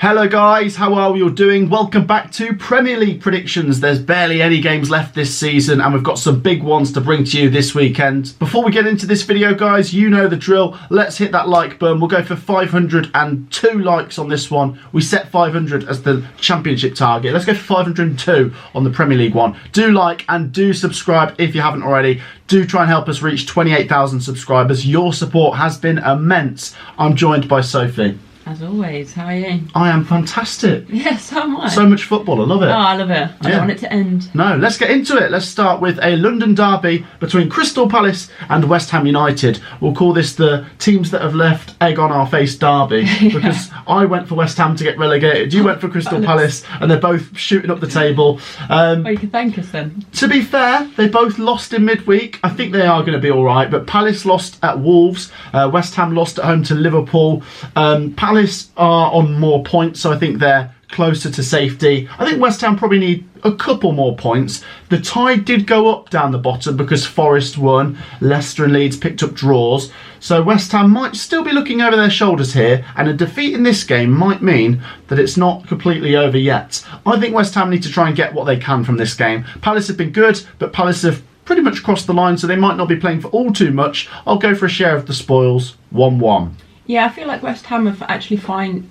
Hello guys, how are we all doing? Welcome back to Premier League predictions. There's barely any games left this season and we've got some big ones to bring to you this weekend. Before we get into this video guys, you know the drill. Let's hit that like button. We'll go for 502 likes on this one. We set 500 as the championship target. Let's go for 502 on the Premier League one. Do like and do subscribe if you haven't already. Do try and help us reach 28,000 subscribers. Your support has been immense. I'm joined by Sophie. As always, how are you? I am fantastic. Yes, so am I. So much football, I love it. Oh, I love it. I don't want it to end. No, let's get into it. Let's start with a London derby between Crystal Palace and West Ham United. We'll call this the teams that have left egg on our face derby because I went for West Ham to get relegated. You went for Crystal Palace and they're both shooting up the table. Well, you can thank us then. To be fair, they both lost in midweek. I think they are going to be all right, but Palace lost at Wolves. West Ham lost at home to Liverpool. Palace are on more points, so I think they're closer to safety. I think West Ham probably need a couple more points. The tide did go up down the bottom because Forest won. Leicester and Leeds picked up draws. So West Ham might still be looking over their shoulders here, and a defeat in this game might mean that it's not completely over yet. I think West Ham need to try and get what they can from this game. Palace have been good, but Palace have pretty much crossed the line, so they might not be playing for all too much. I'll go for a share of the spoils, 1-1. Yeah, I feel like West Ham have actually found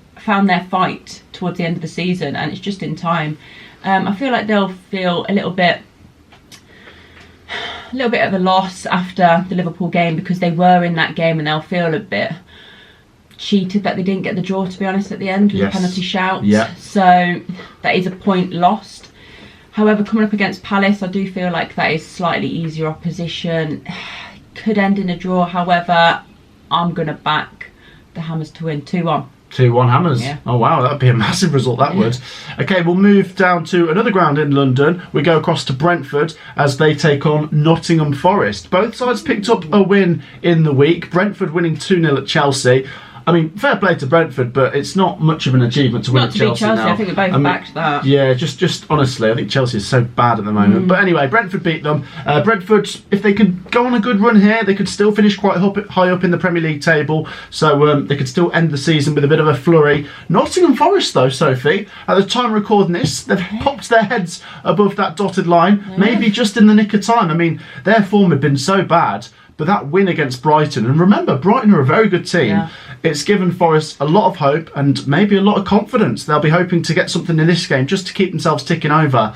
their fight towards the end of the season, and it's just in time. I feel like they'll feel a little bit of a loss after the Liverpool game because they were in that game, and they'll feel a bit cheated that they didn't get the draw, to be honest, at the end with the penalty shout. Yeah. So that is a point lost. However, coming up against Palace, I do feel like that is slightly easier opposition. Could end in a draw. However, I'm going to back the Hammers to win 2-1. 2-1 Hammers. Yeah. Oh wow, that'd be a massive result, that would. Okay, we'll move down to another ground in London. We go across to Brentford as they take on Nottingham Forest. Both sides picked up a win in the week. Brentford winning 2-0 at Chelsea. I mean, fair play to Brentford, but it's not much of an achievement to win at Chelsea now. I think we both backed that. Yeah, just honestly, I think Chelsea is so bad at the moment. But anyway, Brentford beat them. Brentford, if they could go on a good run here, they could still finish quite high up in the Premier League table. So they could still end the season with a bit of a flurry. Nottingham Forest, though, Sophie, at the time of recording this, they've popped their heads above that dotted line, maybe just in the nick of time. I mean, their form had been so bad. But that win against Brighton, and remember, Brighton are a very good team. Yeah. It's given Forest a lot of hope and maybe a lot of confidence. They'll be hoping to get something in this game just to keep themselves ticking over.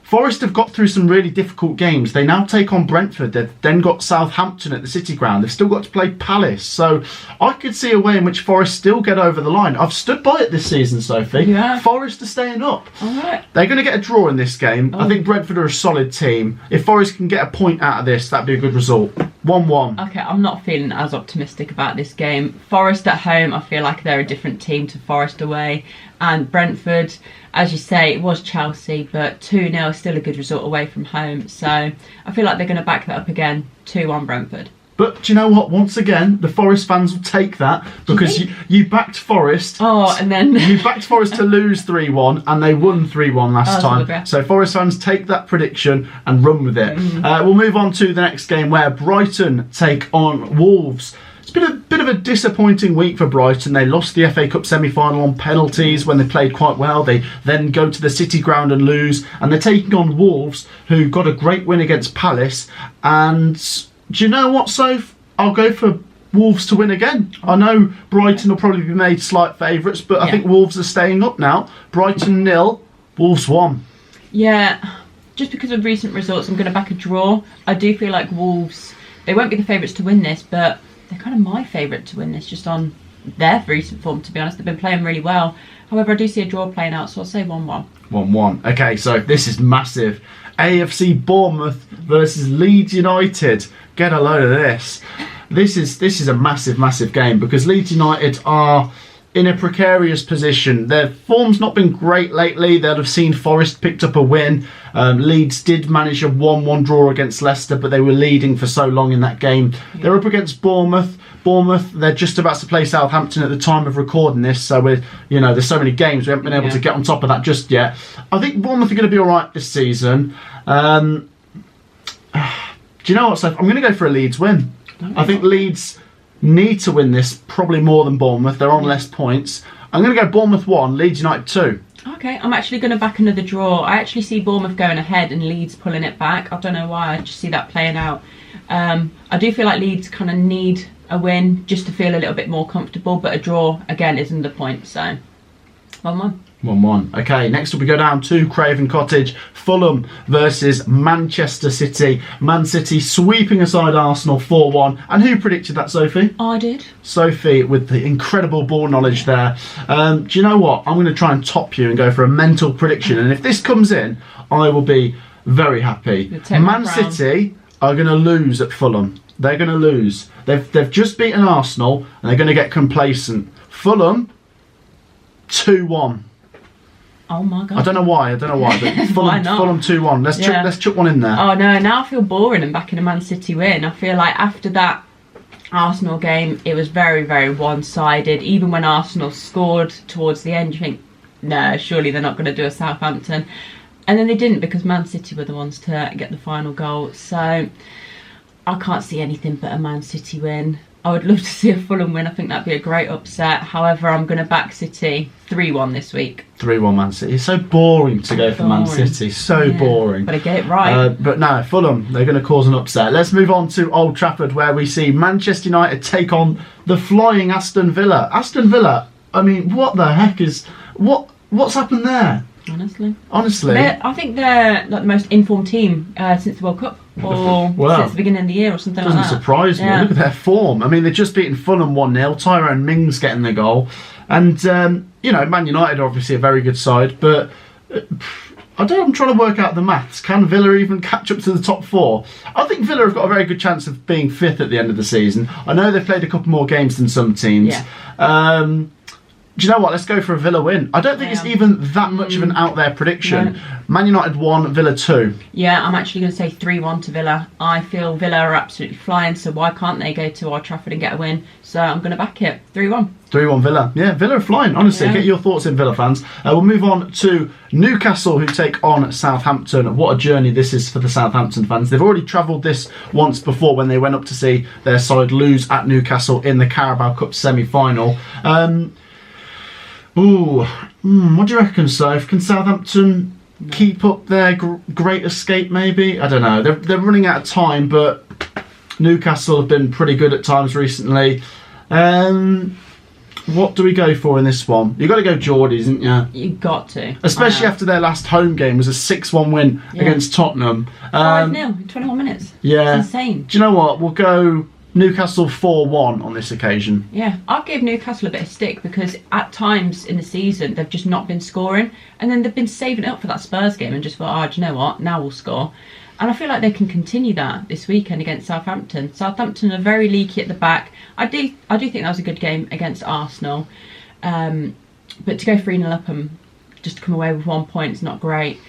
Forest have got through some really difficult games. They now take on Brentford. They've then got Southampton at the City Ground. They've still got to play Palace. So I could see a way in which Forest still get over the line. I've stood by it this season, Sophie. Yeah. Forest are staying up. All right. They're going to get a draw in this game. I think Brentford are a solid team. If Forest can get a point out of this, that'd be a good result. 1-1. Okay, I'm not feeling as optimistic about this game. Forest at home, I feel like they're a different team to Forest away. And Brentford, as you say, it was Chelsea, but 2-0 is still a good result away from home. So I feel like they're going to back that up again, 2-1 Brentford. But do you know what? Once again, the Forest fans will take that because you backed Forest. Oh, and then you backed Forest to lose 3-1, and they won 3-1 last time. So Forest fans take that prediction and run with it. We'll move on to the next game where Brighton take on Wolves. It's been a bit of a disappointing week for Brighton. They lost the FA Cup semi-final on penalties when they played quite well. They then go to the City Ground and lose, and they're taking on Wolves, who got a great win against Palace. And do you know what, Soph? I'll go for Wolves to win again. I know Brighton will probably be made slight favourites, but I think Wolves are staying up now. Brighton 0, Wolves 1. Yeah, just because of recent results, I'm going to back a draw. I do feel like Wolves, they won't be the favourites to win this, but they're kind of my favourite to win this, just on their recent form, to be honest. They've been playing really well. However, I do see a draw playing out, so I'll say 1-1. 1-1. Okay, so this is massive. AFC Bournemouth versus Leeds United. Get a load of this. This is a massive game because Leeds United are in a precarious position. Their form's not been great lately. They'll have seen Forest picked up a win. Leeds did manage a 1-1 draw against Leicester, but they were leading for so long in that game. They're up against Bournemouth. They're just about to play Southampton at the time of recording this, so there's so many games we haven't been able to get on top of that just yet. I think Bournemouth are going to be all right this season. Do you know what, Seth? I'm going to go for a Leeds win. I think Leeds need to win this probably more than Bournemouth. They're on less points. I'm going to go Bournemouth 1, Leeds United 2. Okay, I'm actually going to back another draw. I actually see Bournemouth going ahead and Leeds pulling it back. I don't know why, I just see that playing out. I do feel like Leeds kind of need a win just to feel a little bit more comfortable, but a draw, again, isn't the point, so 1-1. 1-1. Okay, next up we go down to Craven Cottage. Fulham versus Manchester City. Man City sweeping aside Arsenal 4-1. And who predicted that, Sophie? I did. Sophie with the incredible ball knowledge there. Do you know what? I'm going to try and top you and go for a mental prediction. And if this comes in, I will be very happy. Man City are going to lose at Fulham. They're going to lose. They've just beaten Arsenal and they're going to get complacent. Fulham 2-1. Oh my god. I don't know why, but Why not? Fulham 2-1. Let's chuck one in there. Oh no, now I feel boring and backing a Man City win. I feel like after that Arsenal game, it was very, very one-sided. Even when Arsenal scored towards the end, you think, no, surely they're not going to do a Southampton. And then they didn't, because Man City were the ones to get the final goal. So I can't see anything but a Man City win. I would love to see a Fulham win. I think that'd be a great upset. However, I'm going to back City 3-1 this week. 3-1 Man City. It's so boring to go for Man City. So boring. But I get it right. But no, Fulham, they're going to cause an upset. Let's move on to Old Trafford, where we see Manchester United take on the flying Aston Villa. Aston Villa, I mean, what the heck is... What's happened there? Honestly, I think they're like the most informed team since the World Cup, or since the beginning of the year, or something like that. Doesn't surprise me. Look at their form. I mean, they've just beaten Fulham 1-0. Tyrone Mings getting the goal, and Man United are obviously a very good side, but I'm trying to work out the maths. Can Villa even catch up to the top four? I think Villa have got a very good chance of being fifth at the end of the season. I know they've played a couple more games than some teams. Yeah. Do you know what? Let's go for a Villa win. I don't think it's even that much of an out there prediction. No. Man United 1, Villa 2. Yeah, I'm actually going to say 3-1 to Villa. I feel Villa are absolutely flying, so why can't they go to Old Trafford and get a win? So I'm going to back it. 3-1. 3-1 Villa. Yeah, Villa are flying, honestly. Yeah. Get your thoughts in, Villa fans. We'll move on to Newcastle, who take on Southampton. What a journey this is for the Southampton fans. They've already travelled this once before when they went up to see their side lose at Newcastle in the Carabao Cup semi-final. What do you reckon, Soph? Can Southampton keep up their great escape, maybe? I don't know. They're running out of time, but Newcastle have been pretty good at times recently. What do we go for in this one? You've got to go Geordies, isn't you? You've got to. Especially after their last home game was a 6-1 win against Tottenham. 5-0 in 21 minutes. Yeah. It's insane. Do you know what? We'll go Newcastle 4-1 on this occasion. Yeah, I'll give Newcastle a bit of stick, because at times in the season they've just not been scoring, and then they've been saving it up for that Spurs game and just thought, do you know what, now we'll score. And I feel like they can continue that this weekend against Southampton. Southampton are very leaky at the back. I do think that was a good game against Arsenal, but to go 3-0 up and just come away with 1 point is not great.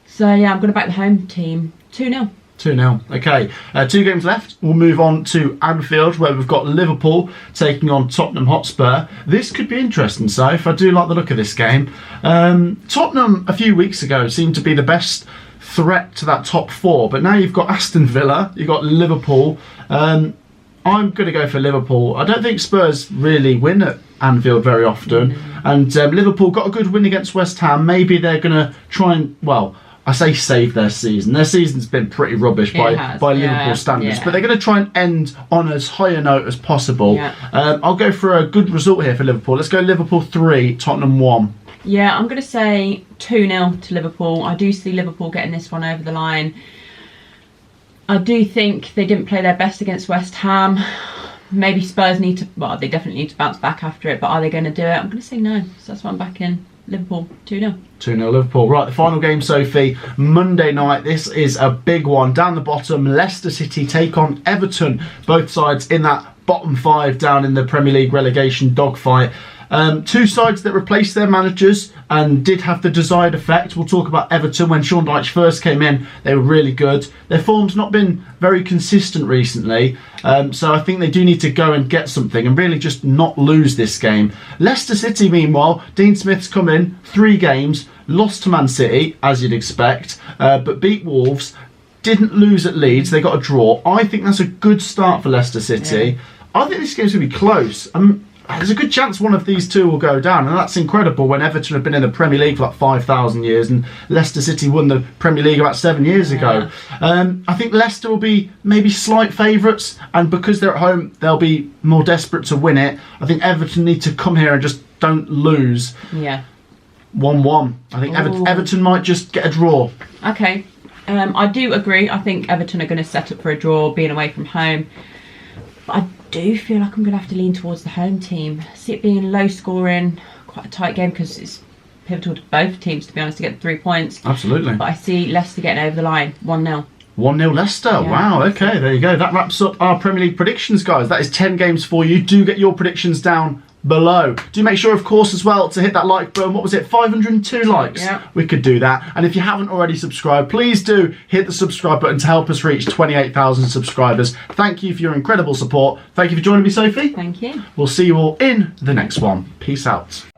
So yeah, I'm going to back the home team 2-0. 2-0. Okay, 2 games left. We'll move on to Anfield, where we've got Liverpool taking on Tottenham Hotspur. This could be interesting, Soph. I do like the look of this game. Tottenham, a few weeks ago, seemed to be the best threat to that top 4, but now you've got Aston Villa, you've got Liverpool. I'm going to go for Liverpool. I don't think Spurs really win at Anfield very often, and Liverpool got a good win against West Ham. Maybe they're going to try and, I say save their season. Their season's been pretty rubbish by Liverpool standards, but they're going to try and end on as high a note as possible. Yeah. I'll go for a good result here for Liverpool. Let's go Liverpool 3, Tottenham 1. Yeah, I'm going to say 2-0 to Liverpool. I do see Liverpool getting this one over the line. I do think they didn't play their best against West Ham. Maybe Spurs need to, they definitely need to bounce back after it, but are they going to do it? I'm going to say no. So that's what I'm backing. Liverpool 2-0. 2-0 Liverpool. Right, the final game, Sophie, Monday night. This is a big one. Down the bottom, Leicester City take on Everton. Both sides in that bottom 5 down in the Premier League relegation dogfight. 2 sides that replaced their managers and did have the desired effect. We'll talk about Everton. When Sean Dyche first came in, they were really good. Their form's not been very consistent recently, so I think they do need to go and get something and really just not lose this game. Leicester City, meanwhile, Dean Smith's come in, 3 games, lost to Man City, as you'd expect, but beat Wolves, didn't lose at Leeds, they got a draw. I think that's a good start for Leicester City. Yeah. I think this game's going to be close. there's a good chance one of these two will go down, and that's incredible when Everton have been in the Premier League for like 5,000 years and Leicester City won the Premier League about 7 years ago. I think Leicester will be maybe slight favourites, and because they're at home they'll be more desperate to win it. I think Everton need to come here and just don't lose. 1-1. I think Everton might just get a draw. Okay. I do agree. I think Everton are going to set up for a draw, being away from home. But I do feel like I'm going to have to lean towards the home team. See it being low scoring, quite a tight game, because it's pivotal to both teams, to be honest, to get 3 points. Absolutely. But I see Leicester getting over the line, 1-0. 1-0 Leicester. Yeah. Wow, okay, there you go. That wraps up our Premier League predictions, guys. That is 10 games for you. Do get your predictions down below. Do make sure, of course, as well, to hit that like button. What was it, 502 likes? Yeah. We could do that. And if you haven't already subscribed, please do hit the subscribe button to help us reach 28,000 subscribers. Thank you for your incredible support. Thank you for joining me, Sophie. Thank you. We'll see you all in the next one. Peace out.